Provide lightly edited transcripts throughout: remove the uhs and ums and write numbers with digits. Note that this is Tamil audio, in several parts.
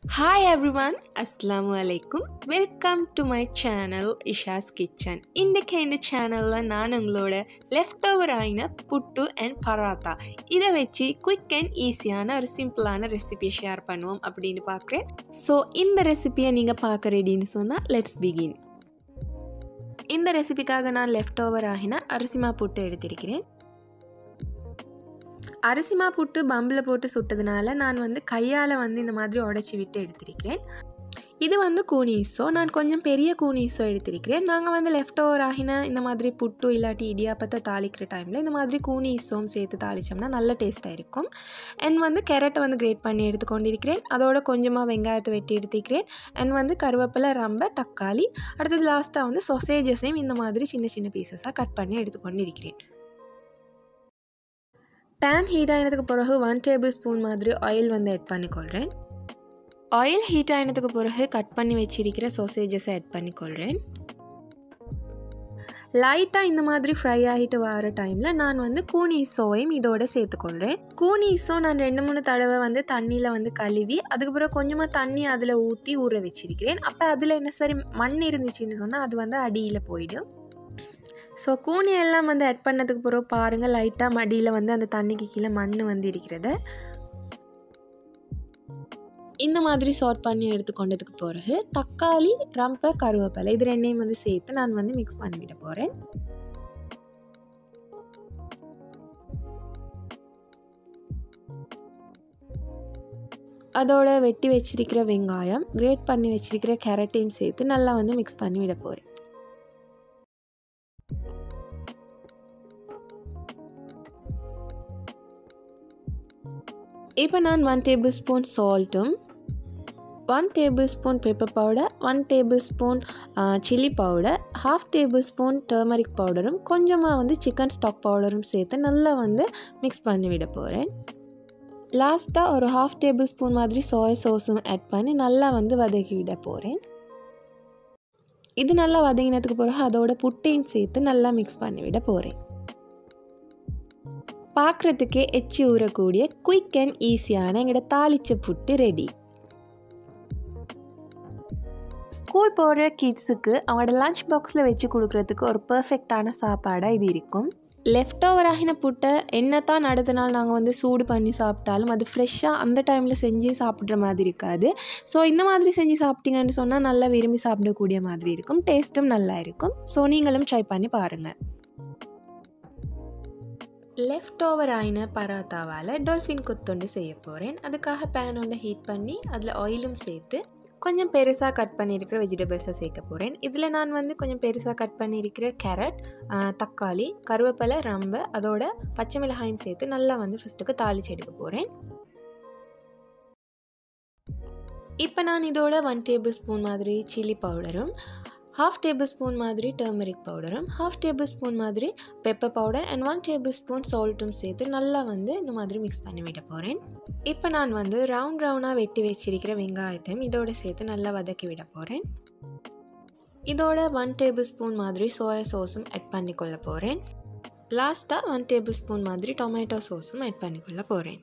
Hi everyone, Assalamu alaikum. Welcome to my channel Isha's Kitchen. இன்னைக்கு இந்த சேனல்ல நான் உங்களோட leftover ஆயின puttu and paratha இதை வச்சு குயிக் அண்ட் ஈஸியான ஒரு சிம்பிளான ரெசிபி ஷேர் பண்ணுவோம் அப்படின்னு பார்க்குறேன். ஸோ இந்த ரெசிபியை நீங்கள் பார்க்க ரெடின்னு சொன்னால் லெட்ஸ் பிகின். இந்த ரெசிபிக்காக நான் leftover ஆகின அரிசிமா புட்டு எடுத்திருக்கிறேன். அரிசிமா புட்டு பம்பில் போட்டு சுட்டதுனால நான் கையால் இந்த மாதிரி உடச்சி விட்டு எடுத்திருக்கிறேன். இது கோoni isso. நான் கொஞ்சம் பெரிய kooni isso எடுத்திருக்கிறேன். நாங்கள் லெஃப்ட் ஓவர் ஆகின இந்த மாதிரி புட்டு இல்லாட்டி இடியாப்பத்தை தாளிக்கிற டைமில் இந்த மாதிரி kooni issoவும் சேர்த்து தாளித்தோம்னா நல்ல டேஸ்ட்டாக இருக்கும். அண்ட் கேரட்டை கிரேட் பண்ணி எடுத்துக்கொண்டிருக்கிறேன். அதோட கொஞ்சமாக வெங்காயத்தை வெட்டி எடுத்துக்கிறேன். அண்ட் கருவேப்பிலை, ரம்பை, தக்காளி, அடுத்தது லாஸ்ட்டாக சொசேஜஸையும் இந்த மாதிரி சின்ன சின்ன பீசஸாக கட் பண்ணி எடுத்துக்கொண்டிருக்கிறேன். பேன் ஹீட் ஆகினதுக்கு பிறகு 1 டேபிள் ஸ்பூன் மாதிரி ஆயில் ஆட் பண்ணிக்கொள்கிறேன். ஆயில் ஹீட் ஆகினதுக்கு பிறகு கட் பண்ணி வச்சிருக்கிற சொசேஜஸை ஆட் பண்ணிக்கொள்கிறேன். லைட்டாக இந்த மாதிரி ஃப்ரை ஆகிட்டு வர டைமில் நான் kooni issoவையும் இதோட சேர்த்துக்கொள்கிறேன். kooni isso நான் 2-3 தடவை தண்ணியில் கழுவி அதுக்கப்புறம் கொஞ்சமாக தண்ணி அதில் ஊற்றி ஊற வச்சிருக்கிறேன். அப்போ அதில் என்ன சரி மண் இருந்துச்சுன்னு சொன்னால் அது அடியில் போயிடும். ஸோ கூனி எல்லாம் ஆட் பண்ணதுக்கு பிறகு பாருங்கள், லைட்டாக மடியில் அந்த தண்ணிக்கு கீழே மண் இருக்கிறது. இந்த மாதிரி சார்ட் பண்ணி எடுத்துக்கொண்டதுக்கு பிறகு தக்காளி, ரம்பை, கருவேப்பிலை இது ரெண்டையும் சேர்த்து நான் மிக்ஸ் பண்ணிவிட போகிறேன். அதோட வெட்டி வச்சிருக்கிற வெங்காயம், கிரேட் பண்ணி வச்சிருக்கிற கேரட்டையும் சேர்த்து நல்லா மிக்ஸ் பண்ணி விட போகிறேன். இப்போ நான் 1 டேபிள் ஸ்பூன் சால்ட்டும், 1 tablespoon pepper powder, 1 tablespoon chilli powder, 1/2 tablespoon turmeric பவுடரும் கொஞ்சமாக சிக்கன் ஸ்டாக் பவுடரும் சேர்த்து நல்லா மிக்ஸ் பண்ணி விட போகிறேன். லாஸ்ட்டாக ஒரு 1/2 டேபிள் ஸ்பூன் மாதிரி soysauceம் ஆட் பண்ணி நல்லா வதக்கி விட போகிறேன். இது நல்லா வதங்கினதுக்கு பிறகு அதோட புட்டையும் சேர்த்து நல்லா மிக்ஸ் பண்ணி விட போகிறேன். பார்க்குறதுக்கே எச்சி ஊறக்கூடிய குயிக் அண்ட் ஈஸியான எங்களோட தாளிச்ச புட்டு ரெடி. ஸ்கூல் போகிற கிட்ஸுக்கு அவங்களோட லஞ்ச் பாக்ஸில் வச்சு கொடுக்குறதுக்கு ஒரு பர்ஃபெக்டான சாப்பாடாக இது இருக்கும். லெஃப்ட் ஓவர் ஆகின புட்டை என்ன தான் அடுத்த நாள் நாங்கள் சூடு பண்ணி சாப்பிட்டாலும் அது ஃப்ரெஷ்ஷாக அந்த டைமில் செஞ்சு சாப்பிட்ற மாதிரி இருக்காது. ஸோ இந்த மாதிரி செஞ்சு சாப்பிட்டீங்கன்னு சொன்னால் நல்லா விரும்பி சாப்பிடக்கூடிய மாதிரி இருக்கும். டேஸ்ட்டும் நல்லா இருக்கும். ஸோ நீங்களும் ட்ரை பண்ணி பாருங்கள். லெஃப்ட் ஓவர் ஆயின பராத்தாவால் டால்ஃபின் கொத்தொண்டு செய்ய போகிறேன். அதுக்காக பேன் ஒன்று ஹீட் பண்ணி அதில் ஆயிலும் சேர்த்து கொஞ்சம் பெருசாக கட் பண்ணியிருக்கிற வெஜிடபிள்ஸை சேர்க்க போகிறேன். இதில் நான் கொஞ்சம் பெருசாக கட் பண்ணியிருக்கிற கேரட், தக்காளி, கருவேப்பிலை, ரம்பை அதோட பச்சை மிளகாயும் சேர்த்து நல்லா ஃபஸ்ட்டுக்கு தாளித்து எடுக்க போகிறேன். இப்போ நான் இதோட 1 டேபிள் ஸ்பூன் மாதிரி சில்லி பவுடரும், 1/2 டேபிள் ஸ்பூன் மாதிரி டர்மரிக் பவுடரும், 1/2 டேபிள் ஸ்பூன் மாதிரி pepper powder and 1 tablespoon சால்ட்டும் சேர்த்து நல்லா இந்த மாதிரி மிக்ஸ் பண்ணி விட போகிறேன். இப்போ நான் ரவுண்டாக வெட்டி வச்சிருக்கிற வெங்காயத்தையும் இதோட சேர்த்து நல்லா வதக்கி விட போகிறேன். இதோட 1 டேபிள் ஸ்பூன் மாதிரி சோயா சாஸும் ஆட் பண்ணிக்கொள்ள போகிறேன். லாஸ்ட்டாக 1 டேபிள் ஸ்பூன் மாதிரி டொமேட்டோ சாஸும் ஆட் பண்ணிக்கொள்ள போகிறேன்.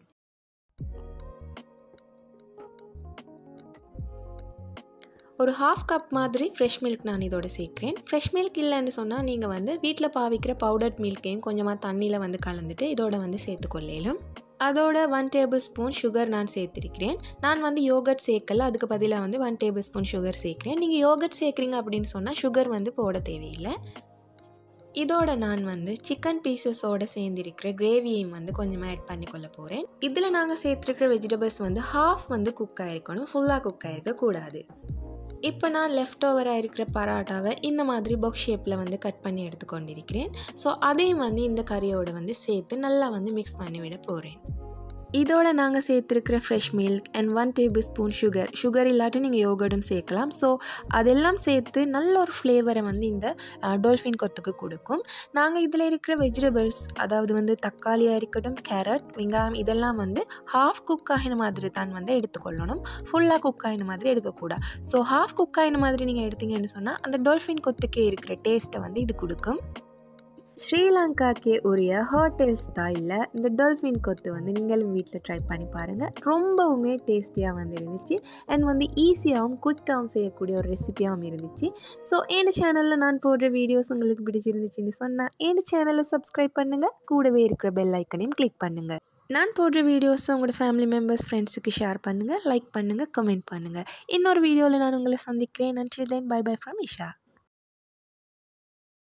ஒரு 1/2 கப் மாதிரி ஃப்ரெஷ் மில்க் நான் இதோட சேர்க்குறேன். ஃப்ரெஷ் மில்க் இல்லைன்னு சொன்னால் நீங்கள் வீட்டில் பாவிக்கிற பவுடர்ட் மில்க்கையும் கொஞ்சமாக தண்ணியில் கலந்துட்டு இதோட சேர்த்துக்கொள்ளலும். அதோட 1 டேபிள் ஸ்பூன் சுகர் நான் சேர்த்துருக்கிறேன். நான் யோகர்ட் சேர்க்கல, அதுக்கு பதிலாக 1 டேபிள் ஸ்பூன் சுகர் சேர்க்குறேன். நீங்கள் யோகர்ட் சேர்க்குறீங்க அப்படின்னு சொன்னால் சுகர் போட தேவையில்லை. இதோட நான் சிக்கன் பீசஸோடு சேர்ந்திருக்கிற கிரேவியையும் கொஞ்சமாக ஆட் பண்ணிக்கொள்ள போகிறேன். இதில் நாங்கள் சேர்த்துருக்கிற வெஜிடபிள்ஸ் ஹாஃப் குக் ஆகிருக்கணும், ஃபுல்லாக குக் ஆகிருக்கக்கூடாது. இப்போ நான் லெஃப்ட் ஓவராக இருக்கிற பராட்டாவை இந்த மாதிரி பாக்ஸ் ஷேப்பில் கட் பண்ணி எடுத்துக்கொண்டிருக்கிறேன். ஸோ அதையும் இந்த கறியோடு சேர்த்து நல்லா மிக்ஸ் பண்ணி விட போகிறேன். இதோட நாங்கள் சேர்த்துருக்கிற fresh milk and 1 tablespoon sugar இல்லாட்டி நீங்கள் யோகர்டும் சேர்க்கலாம். ஸோ அதெல்லாம் சேர்த்து நல்ல ஒரு ஃப்ளேவரை இந்த டால்ஃபின் கொத்துக்கு கொடுக்கும். நாங்கள் இதில் இருக்கிற வெஜிடபிள்ஸ் அதாவது தக்காளியாக இருக்கட்டும், கேரட், வெங்காயம் இதெல்லாம் ஹாஃப் குக் ஆகின மாதிரி தான் எடுத்துக்கொள்ளணும். ஃபுல்லாக குக் ஆகின மாதிரி எடுக்கக்கூடாது. ஸோ ஹாஃப் குக் ஆகின மாதிரி நீங்கள் எடுத்தீங்கன்னு சொன்னால் அந்த டால்ஃபின் கொத்துக்கே இருக்கிற டேஸ்ட்டை இது கொடுக்கும். ஸ்ரீலங்காக்கே உரிய ஹோட்டல் ஸ்டைலில் இந்த டால்ஃபின் கொத்து வந்து நீங்களும் வீட்டில் ட்ரை பண்ணி பாருங்கள். ரொம்பவுமே டேஸ்டியாக வந்து இருந்துச்சு அண்ட் வந்து ஈஸியாகவும் குயிக்காகவும் செய்யக்கூடிய ஒரு ரெசிபியாகவும் இருந்துச்சு. ஸோ என் சேனலில் நான் போடுற வீடியோஸ் உங்களுக்கு பிடிச்சிருந்துச்சுன்னு சொன்னால் என் சேனலை சப்ஸ்கிரைப் பண்ணுங்கள், கூடவே இருக்கிற பெல் ஐக்கனையும் கிளிக் பண்ணுங்கள். நான் போடுற வீடியோஸை உங்களோட ஃபேமிலி மெம்பர்ஸ் ஃப்ரெண்ட்ஸுக்கு ஷேர் பண்ணுங்கள், லைக் பண்ணுங்கள், கமெண்ட் பண்ணுங்கள். இன்னொரு வீடியோவில் நான் உங்களை சந்திக்கிறேன். until then bye bye from Isha.